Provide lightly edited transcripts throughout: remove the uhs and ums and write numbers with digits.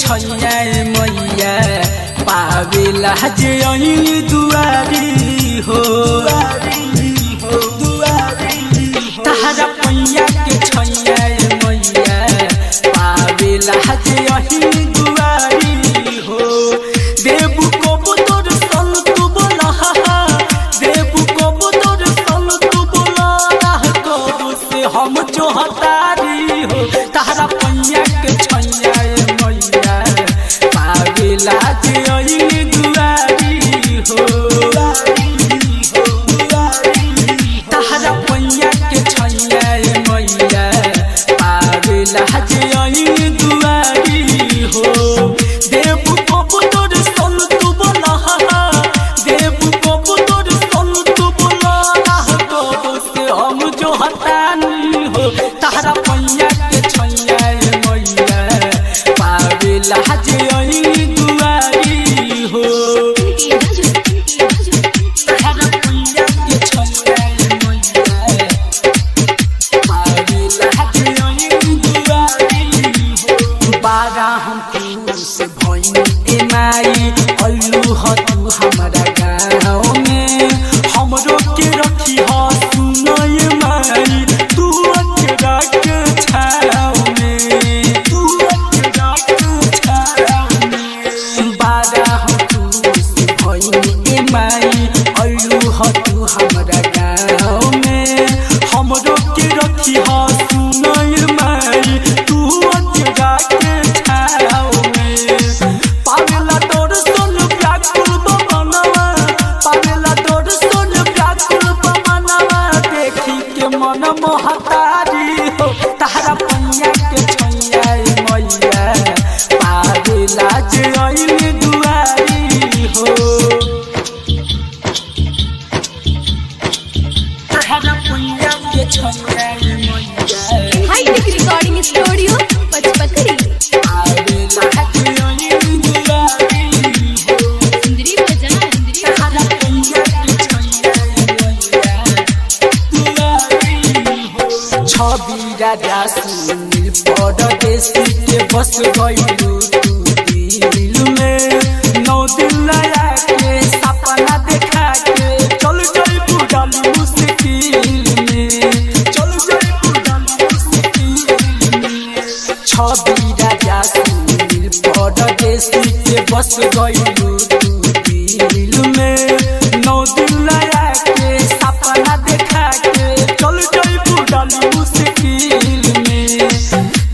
छैया मैया पावेला जे आई दुआरी हो तहरा पैया के छैया मैया पावेला जे आई दुआरी हो देबू को तोर सन तू बोला देबू को तोर सन तू बोला कबू से हम जो हतारी हो तहरा पैया के छैया मैया पावेला जे आई दुआरी हो तहरा पैया के छैया मैया पावेला जे आई दुआरी हो देबू को तोर सन तू बोला देबू को तोर सन तू बोला कबू से हम जो हतानी हो तहरा पैया के छैया मैया पावेला जे आई दुआरी हो तहरा पैया के छैया मैया पावेला जे आई दुआरी हो बारा हम खुश भइनी माई अल्लू ह तू हमारा गाँव में हमरो के रखी ह सुनय माई तू अकेला के छाव में तू अकेला के छाव में बारा हम खुश भइनी माई अल्लू ह तू हमारा गाँव में हमरो के रखी ह सुनय माई तू अकेला के छाव में पावेला तोर सन व्याकुल बमनवा पावेला तोर सन व्याकुल बमनवा देखी के मन मोहतारी हो तहरा पैया के छैया मैया पावेला जे आई दुआरी हो तहरा पैया के छैया मैया हाईटेक रिकॉर्डिंग स्टूडियो पचपकड़ी पावेला जे आई दुआरी हो सुंदरी बाजार तहरा पैया के छैया मैया छवि राजा सुनील परदेसी के बस गइलू तू दिल में 9 दिन लया के सपना देखा के चल जाइबू डाली मुश्किल में चल जाइबू डाली मुश्किल में छवि राजा सुनील परदेसी के बस गइलू तू दिल में 9 दिन लया के सपना देखा के चल जाइबू डाली मुश्किल में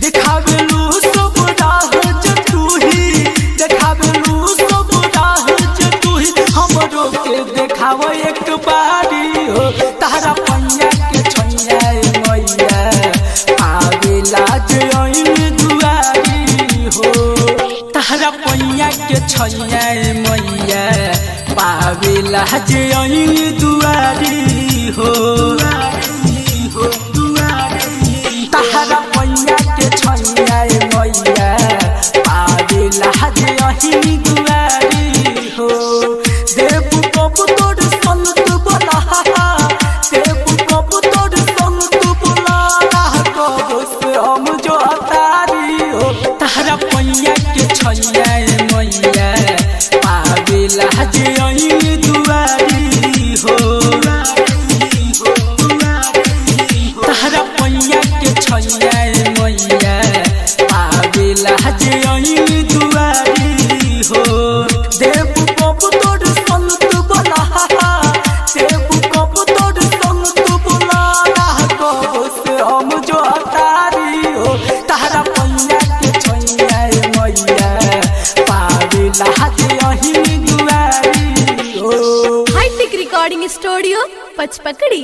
देखावेलू सब राह जे तू ही देखावेलू सब राह जे तू ही हमरो के देखाव एक बारी हो तहरा पैया के छैया मैया पावेला जे आई दुआरी हो तहरा पैया के छैया मैया पावेला जे आई दुआरी हो तहरा पैया के छैया मैया पावेला जे आई दुआरी हो देबू को तोर सन तू बोला देबू को तोर सन तू बोला कबू से हम जो हतारी हो तहरा पैया के छैया मैया पावेला जे आई दुआरी हो तहरा पैया के छैया मैया पावेला जे आई दुआरी हो देबू को तोर सन तू बोला देबू को तोर सन तू बोला कबू से हम जो हतारी हो तहरा पैया के छैया मैया पावेला जे आई दुआरी हो हाईटेक रिकॉर्डिंग स्टूडियो पचपकड़ी।